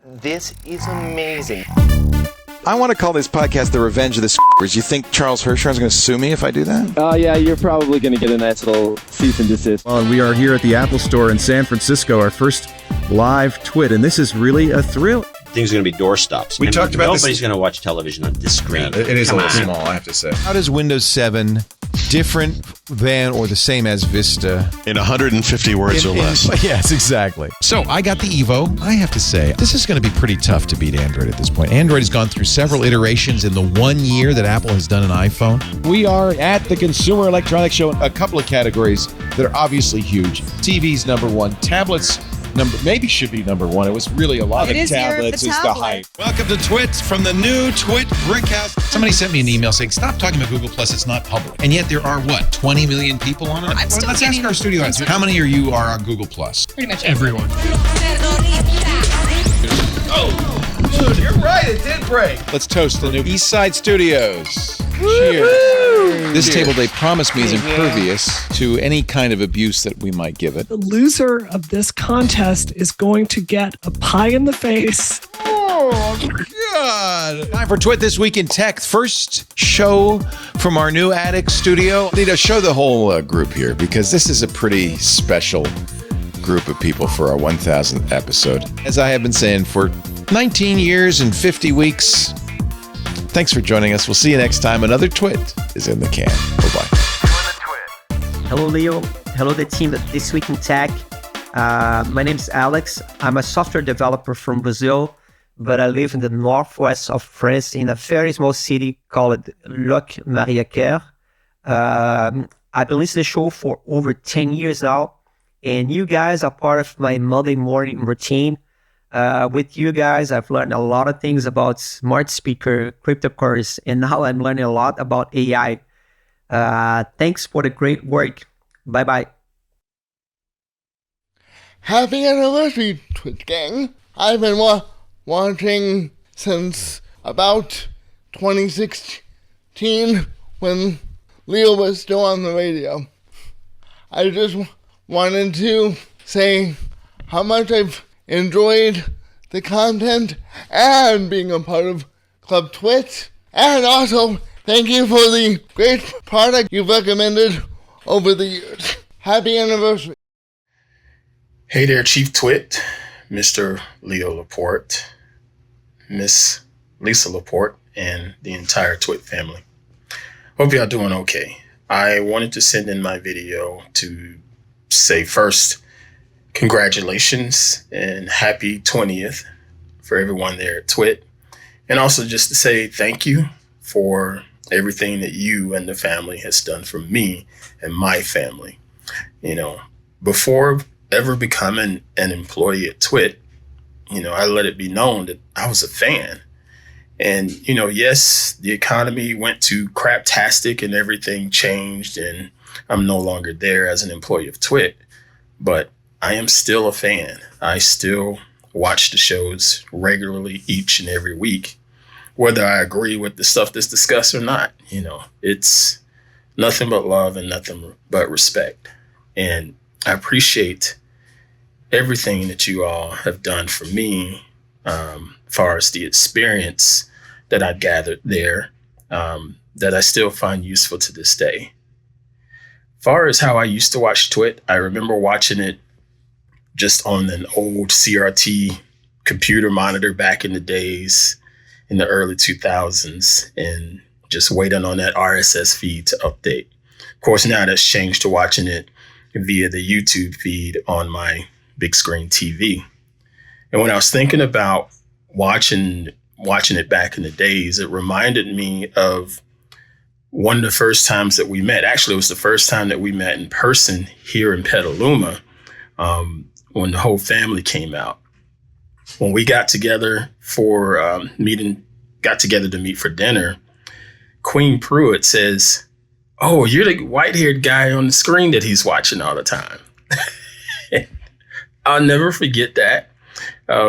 This is amazing. I want to call this podcast The Revenge of the Squares. You think Charles Hirschhorn's going to sue me if I do that? Oh, yeah, you're probably going to get a nice little cease and desist. Well, we are here at the Apple Store in San Francisco, our first live TWiT, and this is really a thrill. Things are going to be doorstops. We talked about this. Nobody's going to watch television on this screen. Yeah, it is a little small, I have to say. How does Windows 7 different than or the same as Vista? In 150 words or less. Yes, exactly. So I got the Evo. I have to say, this is going to be pretty tough to beat Android at this point. Android has gone through several iterations in the 1 year that Apple has done an iPhone. We are at the Consumer Electronics Show. A couple of categories that are obviously huge. TVs number one. Tablets maybe should be number one. It was really a lot of tablets is the hype. Welcome to TWiT from the new TWiT Brickhouse. Somebody sent me an email saying, stop talking about Google Plus, it's not public. And yet there are, 20 million people on it? Let's ask our studio audience. How many of you are on Google Plus? Pretty much everyone. Oh, dude, you're right, it did break. Let's toast the new East Side Studios. Cheers. This table, they promise me, is impervious to any kind of abuse that we might give it. The loser of this contest is going to get a pie in the face. Oh, God. Time for TWiT This Week in Tech. First show from our new attic studio. I need to show the whole group here because this is a pretty special group of people for our 1000th episode. As I have been saying for 19 years and 50 weeks, thanks for joining us. We'll see you next time. Another TWiT is in the can. Bye-bye. Hello, Leo. Hello, the team at This Week in Tech. My name is Alex. I'm a software developer from Brazil, but I live in the northwest of France in a very small city called Locq-Mariaquer. I've been listening to the show for over 10 years now, and you guys are part of my Monday morning routine. With you guys, I've learned a lot of things about smart speaker, cryptocurrency, and now I'm learning a lot about AI. Thanks for the great work. Bye-bye. Happy anniversary, TWiT gang. I've been watching since about 2016 when Leo was still on the radio. I just wanted to say how much I've enjoyed the content and being a part of Club TWiT. And also, thank you for the great product you've recommended over the years. Happy anniversary. Hey there, Chief TWiT, Mr. Leo Laporte, Miss Lisa Laporte, and the entire TWiT family. Hope y'all doing okay. I wanted to send in my video to say first, congratulations and happy 20th for everyone there at TWiT. And also just to say thank you for everything that you and the family has done for me and my family. You know, before ever becoming an employee at TWiT, I let it be known that I was a fan. And, yes, the economy went to craptastic and everything changed and I'm no longer there as an employee of TWiT, but I am still a fan. I still watch the shows regularly each and every week, whether I agree with the stuff that's discussed or not. It's nothing but love and nothing but respect. And I appreciate everything that you all have done for me, as far as the experience that I gathered there, that I still find useful to this day. As far as how I used to watch TWiT, I remember watching it just on an old CRT computer monitor back in the days in the early 2000s and just waiting on that RSS feed to update. Of course, now that's changed to watching it via the YouTube feed on my big screen TV. And when I was thinking about watching it back in the days, it reminded me of one of the first times that we met. Actually, it was the first time that we met in person here in Petaluma, when the whole family came out. When we got together to meet for dinner, Queen Pruitt says, "Oh, you're the white-haired guy on the screen that he's watching all the time." I'll never forget that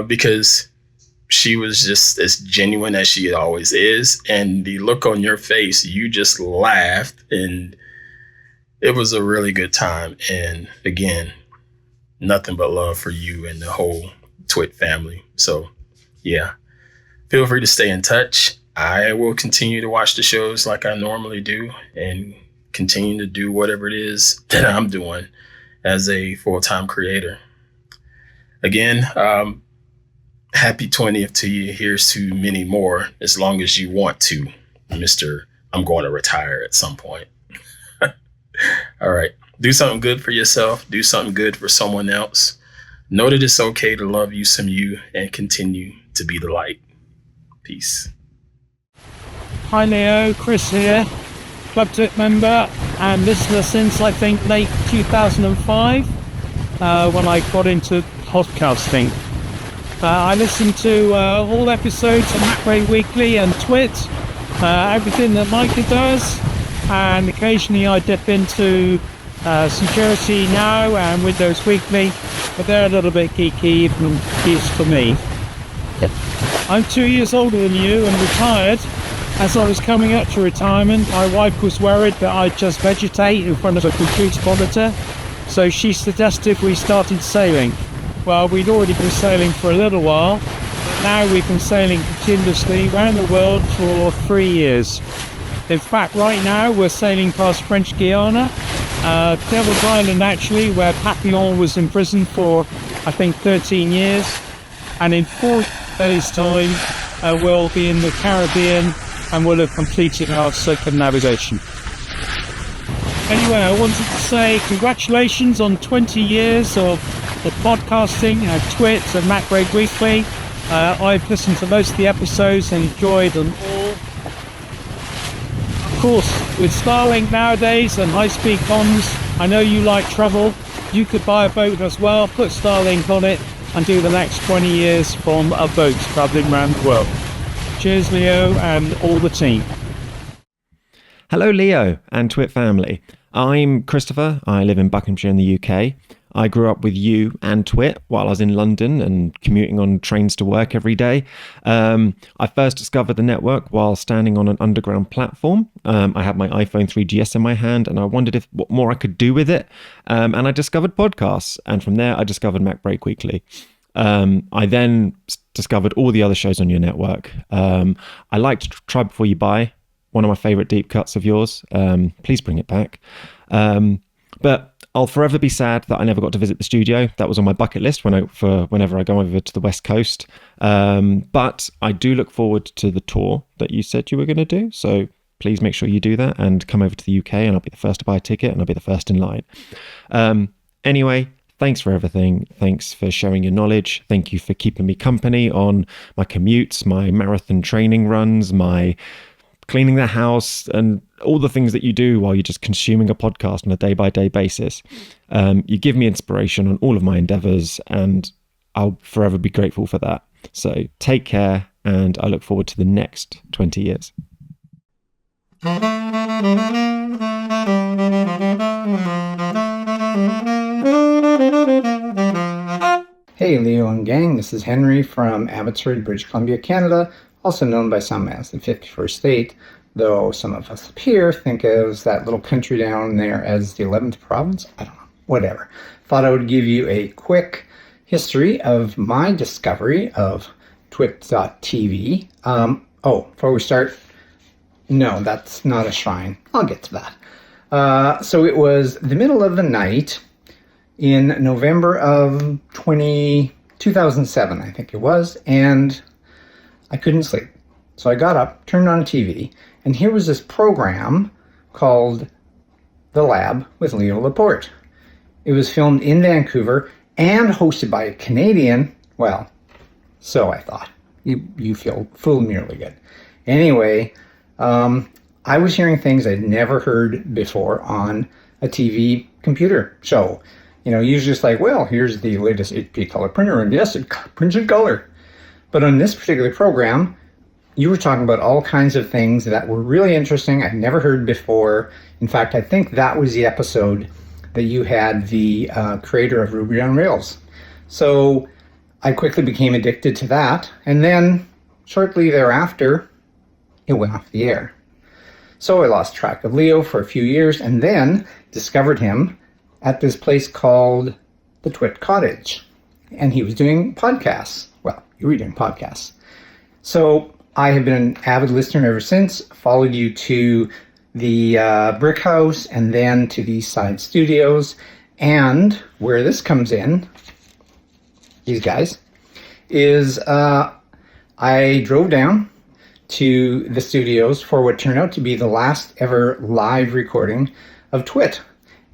because she was just as genuine as she always is. And the look on your face, you just laughed. And it was a really good time. And again, nothing but love for you and the whole TWiT family. So yeah, feel free to stay in touch. I will continue to watch the shows like I normally do and continue to do whatever it is that I'm doing as a full-time creator. Again, happy 20th to you. Here's to many more, as long as you want to, Mr. I'm going to retire at some point. All right. Do something good for yourself. Do something good for someone else. Know that it's okay to love you some you and continue to be the light. Peace. Hi Leo, Chris here, Club TWiT member and listener since I think late 2005 when I got into podcasting. I listen to all episodes of Macro Weekly and TWiT, everything that Micah does, and occasionally I dip into Security Now and Windows Weekly, but they're a little bit geeky, even geeks for me. I'm 2 years older than you and retired. As I was coming up to retirement, my wife was worried that I'd just vegetate in front of a computer monitor, so she suggested we started sailing. Well, we'd already been sailing for a little while, but now we've been sailing continuously around the world for 3 years. In fact, right now we're sailing past French Guiana, Devil's Island actually, where Papillon was imprisoned for, I think, 13 years. And in 4 days' time, we'll be in the Caribbean and we'll have completed our circumnavigation. Anyway, I wanted to say congratulations on 20 years of the podcasting and TWiT and Macro Weekly. I've listened to most of the episodes and enjoyed them all. Of course, with Starlink nowadays and high-speed comms, I know you like travel. You could buy a boat as well, put Starlink on it, and do the next 20 years from a boat traveling around the world. Cheers, Leo, and all the team. Hello, Leo and TWiT family. I'm Christopher. I live in Buckinghamshire in the UK. I grew up with you and TWiT while I was in London and commuting on trains to work every day. I first discovered the network while standing on an underground platform. I had my iPhone 3GS in my hand and I wondered what more I could do with it. And I discovered podcasts. And from there, I discovered MacBreak Weekly. I then discovered all the other shows on your network. I liked Try Before You Buy, one of my favorite deep cuts of yours. Please bring it back. But I'll forever be sad that I never got to visit the studio. That was on my bucket list whenever I go over to the West Coast. But I do look forward to the tour that you said you were going to do. So please make sure you do that and come over to the UK and I'll be the first to buy a ticket and I'll be the first in line. Anyway, thanks for everything. Thanks for sharing your knowledge. Thank you for keeping me company on my commutes, my marathon training runs, my cleaning the house, and all the things that you do while you're just consuming a podcast on a day-by-day basis. You give me inspiration on all of my endeavors, and I'll forever be grateful for that. So take care, and I look forward to the next 20 years. Hey Leo and gang, this is Henry from Abbotsford, British Columbia, Canada, also known by some as the 51st state, though some of us up here think of that little country down there as the 11th province. I don't know, whatever. Thought I would give you a quick history of my discovery of TWiT.tv. Before we start, no, that's not a shrine. I'll get to that. So it was the middle of the night in November of 2007, I think it was, and I couldn't sleep. So I got up, turned on a TV, and here was this program called The Lab with Leo Laporte. It was filmed in Vancouver and hosted by a Canadian. Well, so I thought. You fooled me really good. Anyway, I was hearing things I'd never heard before on a TV computer show. You know, usually it's like, well, here's the latest HP color printer, and yes, it prints in color. But on this particular program, you were talking about all kinds of things that were really interesting I'd never heard before. In fact, I think that was the episode that you had the creator of Ruby on Rails. So I quickly became addicted to that. And then shortly thereafter, it went off the air. So I lost track of Leo for a few years and then discovered him at this place called the TWiT Cottage. And he was doing podcasts. Well, you were doing podcasts. So I have been an avid listener ever since, followed you to the Brick House and then to the East Side Studios. And where this comes in, these guys, is I drove down to the studios for what turned out to be the last ever live recording of TWiT.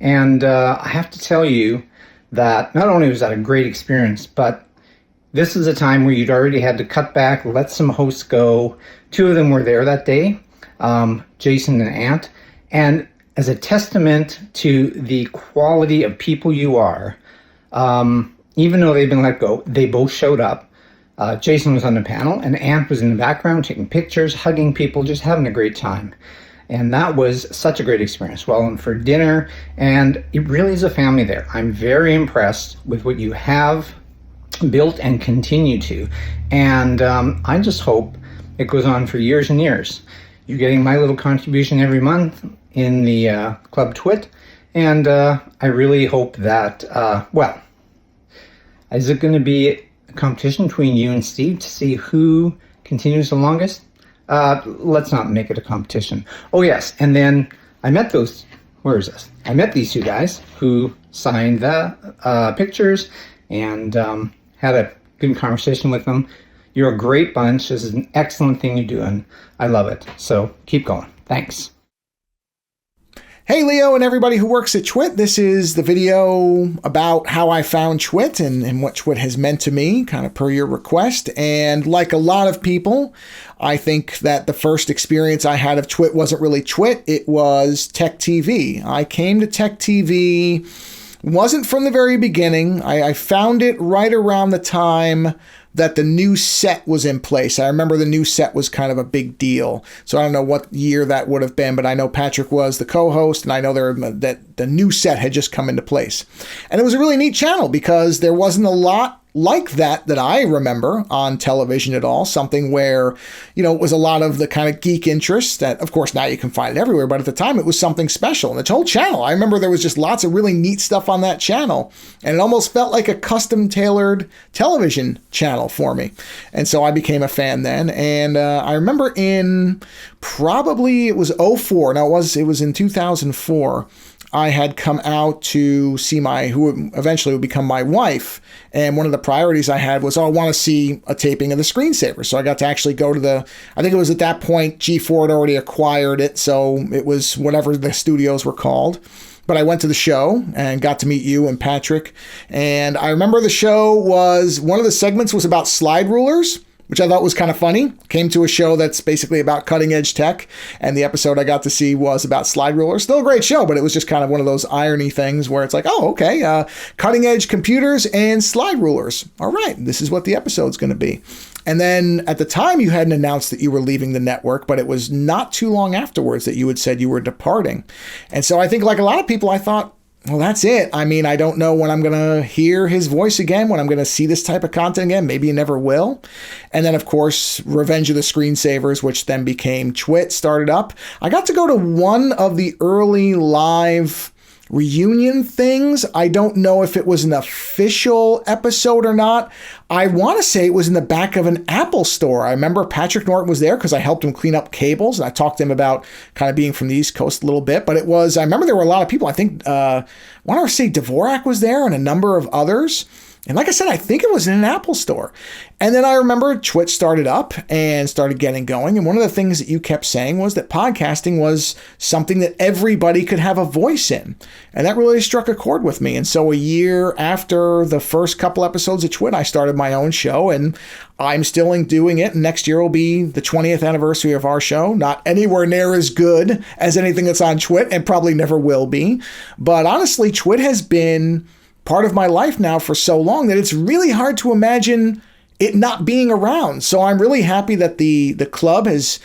And I have to tell you that not only was that a great experience, but this is a time where you'd already had to cut back, let some hosts go. Two of them were there that day, Jason and Ant. And as a testament to the quality of people you are, even though they've been let go, they both showed up. Jason was on the panel, and Ant was in the background taking pictures, hugging people, just having a great time. And that was such a great experience. Well, and for dinner, and it really is a family there. I'm very impressed with what you have built and continue to. And I just hope it goes on for years and years. You're getting my little contribution every month in the Club TWiT. And I really hope that, well, is it going to be a competition between you and Steve to see who continues the longest? Let's not make it a competition. Oh, yes. And then I met those, where is this? I met these two guys who signed the pictures and had a good conversation with them. You're a great bunch. This is an excellent thing you're doing. I love it. So keep going. Thanks. Hey, Leo and everybody who works at TWiT. This is the video about how I found TWiT and what TWiT has meant to me, kind of per your request. And like a lot of people, I think that the first experience I had of TWiT wasn't really TWiT. It was Tech TV. I came to Tech TV, wasn't from the very beginning. I found it right around the time that the new set was in place. I remember the new set was kind of a big deal. So I don't know what year that would have been, but I know Patrick was the co-host, and I know that the new set had just come into place. And it was a really neat channel because there wasn't a lot like that I remember on television at all. Something where, you know, it was a lot of the kind of geek interests that, of course, now you can find it everywhere. But at the time, it was something special. And the whole channel, I remember there was just lots of really neat stuff on that channel. And it almost felt like a custom tailored television channel for me. And so I became a fan then. And I remember in probably, it was 04. No, it was in 2004. I had come out to see who eventually would become my wife. And one of the priorities I had was, I want to see a taping of the Screensaver. So I got to actually go to I think it was at that point, G4 had already acquired it. So it was whatever the studios were called. But I went to the show and got to meet you and Patrick. And I remember the show one of the segments was about slide rulers, which I thought was kind of funny. Came to a show that's basically about cutting edge tech, and the episode I got to see was about slide rulers. Still a great show, but it was just kind of one of those irony things where it's like, oh, okay, cutting edge computers and slide rulers. All right, this is what the episode's going to be. And then at the time, you hadn't announced that you were leaving the network, but it was not too long afterwards that you had said you were departing. And so I think, like a lot of people, I thought, well, that's it. I mean, I don't know when I'm going to hear his voice again, when I'm going to see this type of content again. Maybe you never will. And then, of course, Revenge of the Screensavers, which then became TWiT, started up. I got to go to one of the early live reunion things. I don't know if it was an official episode or not. I want to say it was in the back of an Apple store. I remember Patrick Norton was there because I helped him clean up cables, and I talked to him about kind of being from the East Coast a little bit. But I remember there were a lot of people. I think, I want to say Dvorak was there and a number of others. And like I said, I think it was in an Apple store. And then I remember TWiT started up and started getting going. And one of the things that you kept saying was that podcasting was something that everybody could have a voice in. And that really struck a chord with me. And so a year after the first couple episodes of TWiT, I started my own show, and I'm still doing it. And next year will be the 20th anniversary of our show. Not anywhere near as good as anything that's on TWiT, and probably never will be. But honestly, TWiT has been part of my life now for so long that it's really hard to imagine it not being around. So I'm really happy that the club has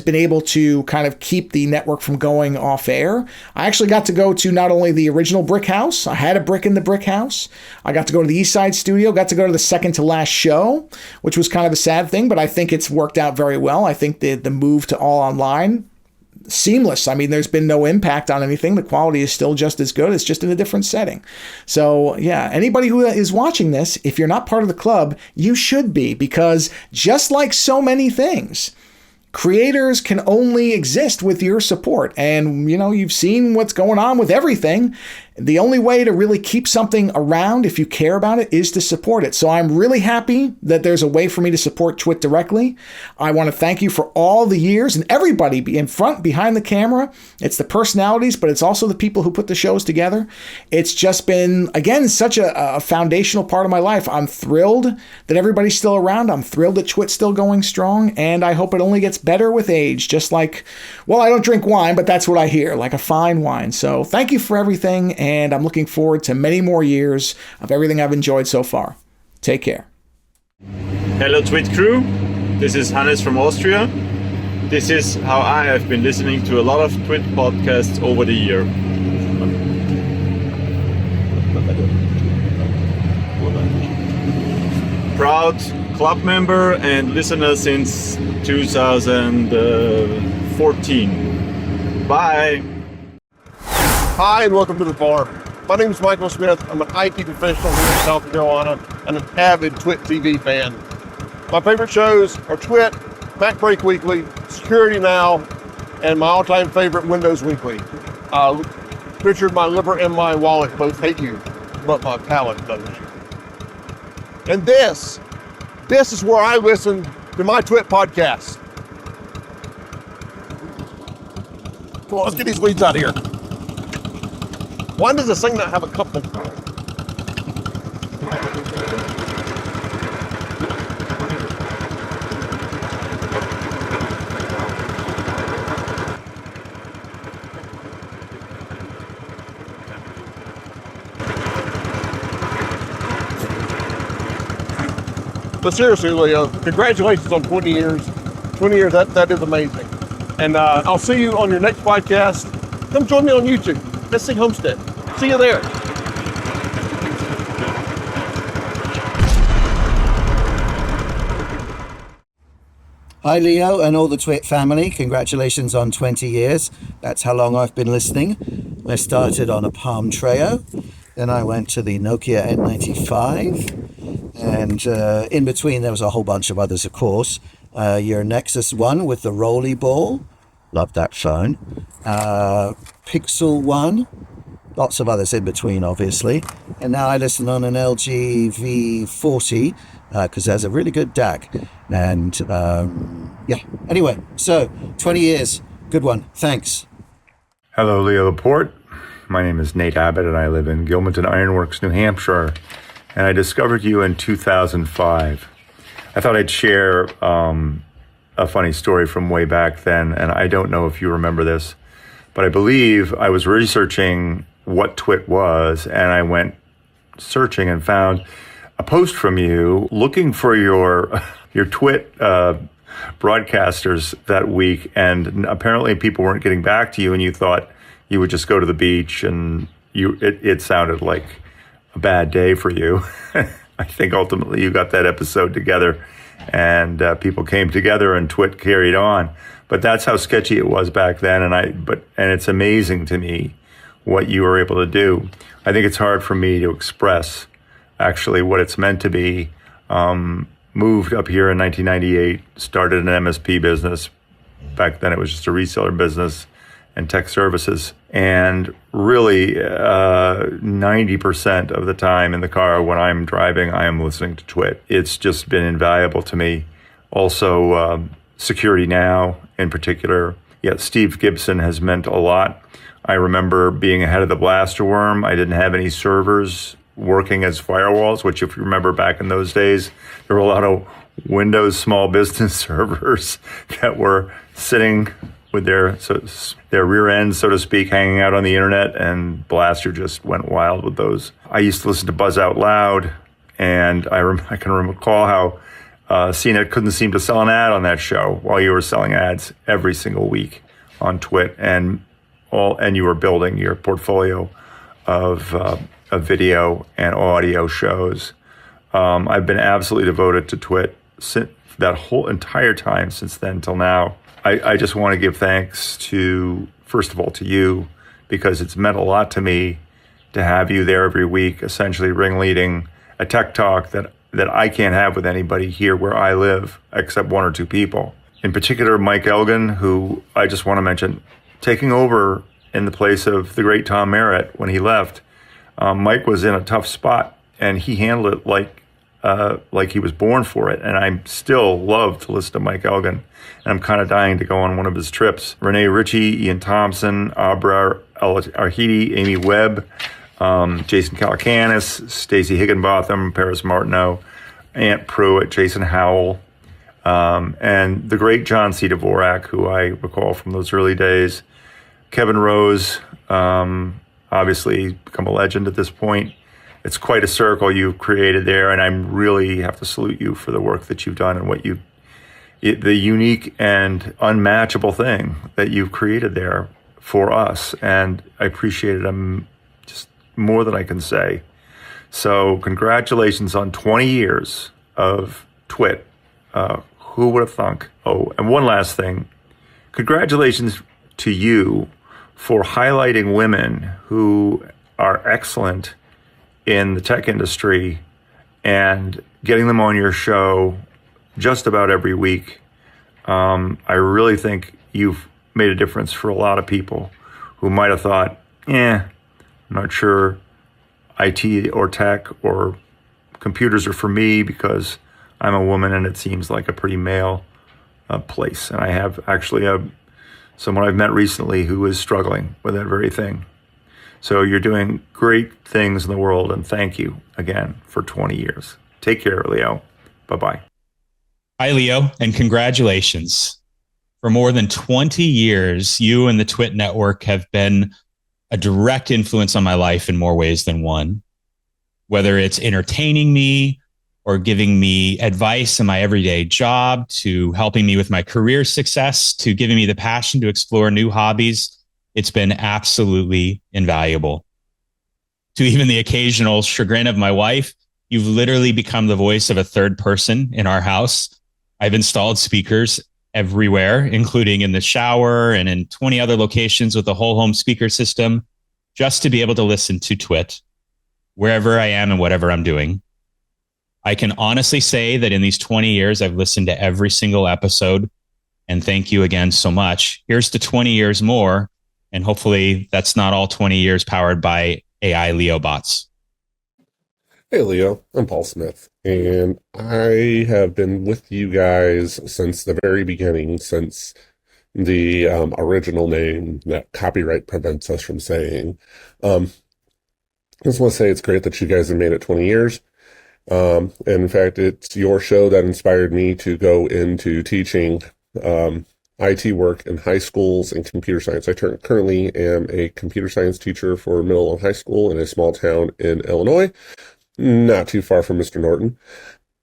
been able to kind of keep the network from going off air. I actually got to go to not only the original Brick House, I had a brick in the Brick House. I got to go to the East Side Studio, got to go to the second to last show, which was kind of a sad thing, but I think it's worked out very well. I think the move to all online seamless. I mean, there's been no impact on anything. The quality is still just as good. It's just in a different setting. So yeah, anybody who is watching this, if you're not part of the club, you should be, because just like so many things, creators can only exist with your support. And, you've seen what's going on with everything. The only way to really keep something around, if you care about it, is to support it. So I'm really happy that there's a way for me to support TWiT directly. I want to thank you for all the years, and everybody in front, behind the camera. It's the personalities, but it's also the people who put the shows together. It's just been, again, such a foundational part of my life. I'm thrilled that everybody's still around. I'm thrilled that TWiT's still going strong, and I hope it only gets better with age, just like, well, I don't drink wine, but that's what I hear, like a fine wine. So thank you for everything, and I'm looking forward to many more years of everything I've enjoyed so far. Take care. Hello, TWiT crew. This is Hannes from Austria. This is how I have been listening to a lot of TWiT podcasts over the year. Proud club member and listener since 2014. Bye. Hi, and welcome to the farm. My name is Michael Smith. I'm an IT professional here in South Carolina and an avid TWiT TV fan. My favorite shows are TWiT, Mac Break Weekly, Security Now, and my all-time favorite, Windows Weekly. Richard, my liver and my wallet both hate you, but my palate doesn't. And this is where I listen to my TWiT podcast. Come on, let's get these weeds out of here. Why does this thing not have a couple? But seriously, Leo, congratulations on 20 years. 20 years, that is amazing. And I'll see you on your next podcast. Come join me on YouTube. Let's see Homestead. See you there. Hi, Leo, and all the TWiT family. Congratulations on 20 years. That's how long I've been listening. I started on a Palm Treo. Then I went to the Nokia N95. And in between, there was a whole bunch of others, of course. Your Nexus 1 with the rolly ball. Love that phone. Pixel 1. Lots of others in between, obviously. And now I listen on an LG V40 because there's a really good DAC. And yeah, anyway, so 20 years. Good one. Thanks. Hello, Leo Laporte. My name is Nate Abbott, and I live in Gilmanton Ironworks, New Hampshire. And I discovered you in 2005. I thought I'd share a funny story from way back then, and I don't know if you remember this, but I believe I was researching what TWiT was, and I went searching and found a post from you looking for your TWiT broadcasters that week, and apparently people weren't getting back to you, and you thought you would just go to the beach, and it sounded like a bad day for you. I think ultimately you got that episode together, and people came together, and TWiT carried on. But that's how sketchy it was back then, and it's amazing to me what you were able to do. I think it's hard for me to express actually what it's meant to be. Moved up here in 1998, started an MSP business. Back then it was just a reseller business and tech services. And really 90% of the time in the car when I'm driving, I am listening to TWiT. It's just been invaluable to me. Also, Security Now in particular. Yeah, Steve Gibson has meant a lot. I remember being ahead of the blaster worm. I didn't have any servers working as firewalls, which if you remember back in those days, there were a lot of Windows small business servers that were sitting with their rear ends, so to speak, hanging out on the internet, and Blaster just went wild with those. I used to listen to Buzz Out Loud, and I can recall how CNET couldn't seem to sell an ad on that show while you were selling ads every single week on TWiT, and you were building your portfolio of video and audio shows. I've been absolutely devoted to TWiT that whole entire time since then till now. I just want to give thanks to, first of all, to you, because it's meant a lot to me to have you there every week, essentially ringleading a tech talk that I can't have with anybody here where I live, except one or two people. In particular, Mike Elgin, who I just want to mention, taking over in the place of the great Tom Merritt when he left. Mike was in a tough spot, and he handled it like he was born for it. And I still love to listen to Mike Elgin. And I'm kind of dying to go on one of his trips. Renee Ritchie, Ian Thompson, Abra Arhidi, Amy Webb, Jason Calacanis, Stacey Higginbotham, Paris Martineau, Ant Pruitt, Jason Howell, and the great John C. Dvorak, who I recall from those early days. Kevin Rose, obviously become a legend at this point. It's quite a circle you've created there, and I really have to salute you for the work that you've done and the unique and unmatchable thing that you've created there for us. And I appreciate it just more than I can say. So congratulations on 20 years of TWiT. Who would have thunk? Oh, and one last thing. Congratulations to you for highlighting women who are excellent in the tech industry and getting them on your show just about every week. I really think you've made a difference for a lot of people who might have thought, I'm not sure IT or tech or computers are for me because I'm a woman and it seems like a pretty male place. And I have actually someone I've met recently who is struggling with that very thing. So you're doing great things in the world, and thank you again for 20 years. Take care, Leo. Bye-bye. Hi, Leo, and congratulations. For more than 20 years, you and the TWiT network have been a direct influence on my life in more ways than one. Whether it's entertaining me or giving me advice in my everyday job, to helping me with my career success, to giving me the passion to explore new hobbies, it's been absolutely invaluable. To even the occasional chagrin of my wife, you've literally become the voice of a third person in our house. I've installed speakers everywhere, including in the shower and in 20 other locations with a whole home speaker system, just to be able to listen to TWiT wherever I am and whatever I'm doing. I can honestly say that in these 20 years, I've listened to every single episode, and thank you again so much. Here's to 20 years more, and hopefully that's not all 20 years powered by AI Leo bots. Hey, Leo, I'm Paul Smith, and I have been with you guys since the very beginning, since the original name that copyright prevents us from saying. I just want to say it's great that you guys have made it 20 years. And in fact, it's your show that inspired me to go into teaching IT work in high schools and computer science. I currently am a computer science teacher for middle and high school in a small town in Illinois, not too far from Mr. Norton.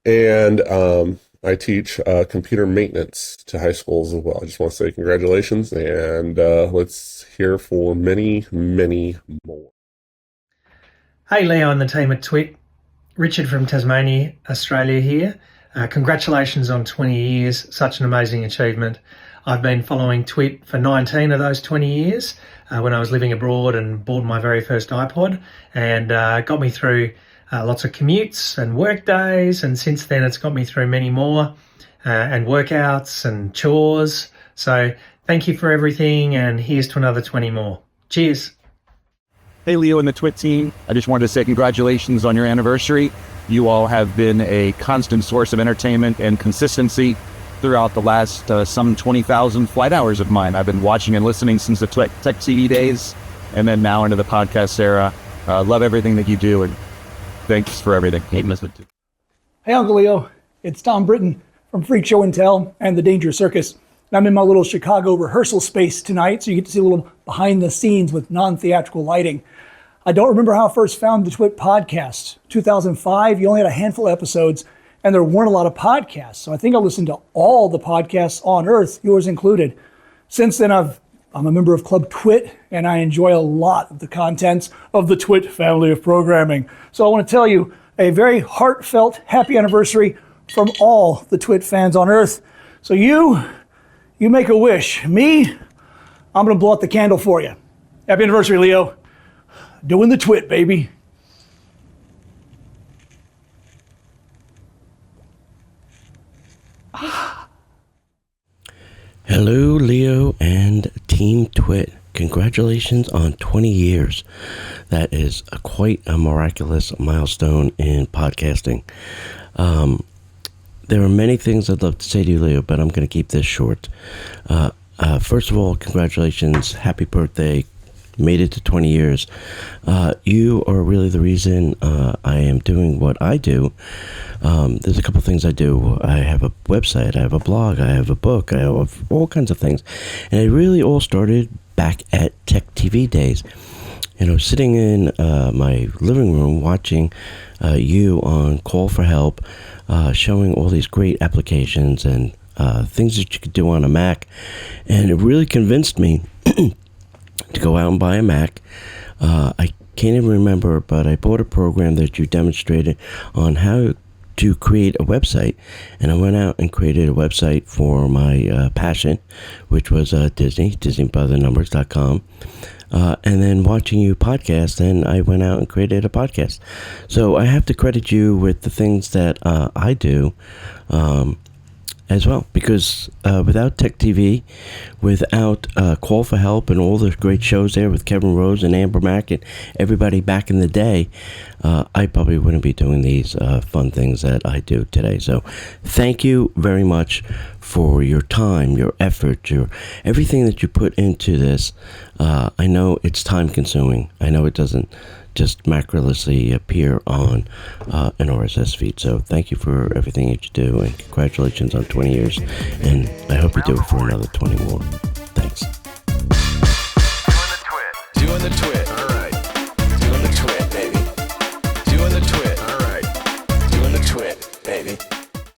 And I teach computer maintenance to high schools as well. I just want to say congratulations, and let's hear for many, many more. Hey, Leo and the team at TWiT. Richard from Tasmania, Australia here. Congratulations on 20 years, such an amazing achievement. I've been following TWiT for 19 of those 20 years when I was living abroad and bought my very first iPod, and got me through lots of commutes and work days, and since then it's got me through many more and workouts and chores. So thank you for everything, and here's to another 20 more. Cheers. Hey, Leo and the TWiT team. I just wanted to say congratulations on your anniversary. You all have been a constant source of entertainment and consistency throughout the last some 20,000 flight hours of mine. I've been watching and listening since the Tech TV days, and then now into the podcast era. Love everything that you do, and thanks for everything. Hey, Uncle Leo. It's Tom Britton from Freak Show and Tell and the Danger Circus. I'm in my little Chicago rehearsal space tonight, so you get to see a little behind the scenes with non-theatrical lighting. I don't remember how I first found the TWiT podcast. 2005, you only had a handful of episodes, and there weren't a lot of podcasts. So I think I listened to all the podcasts on Earth, yours included. Since then, I'm a member of Club TWiT, and I enjoy a lot of the contents of the TWiT family of programming. So I want to tell you a very heartfelt happy anniversary from all the TWiT fans on Earth. So you you make a wish. Me, I'm gonna blow out the candle for you. Happy anniversary, Leo. Doing the TWiT, baby. Hello, Leo and Team TWiT. Congratulations on 20 years. That is quite a miraculous milestone in podcasting. There are many things I'd love to say to you, Leo, but I'm going to keep this short. First of all, congratulations. Happy birthday. Made it to 20 years. You are really the reason I am doing what I do. There's a couple things I do. I have a website, I have a blog, I have a book, I have all kinds of things. And it really all started back at Tech TV days. You know, sitting in my living room watching you on Call for Help, showing all these great applications and things that you could do on a Mac. And it really convinced me to go out and buy a Mac. I can't even remember, but I bought a program that you demonstrated on how to create a website, and I went out and created a website for my passion, which was DisneyByTheNumbers.com. And then watching you podcast, then I went out and created a podcast. So I have to credit you with the things that I do as well, because without Tech TV, without Call for Help and all the great shows there with Kevin Rose and Amber Mack and everybody back in the day, I probably wouldn't be doing these fun things that I do today. So thank you very much for your time, your effort, your everything that you put into this. I know it's time consuming. I know it doesn't just miraculously appear on an RSS feed. So thank you for everything that you do, and congratulations on 20 years. And I hope you do it for another 20 more.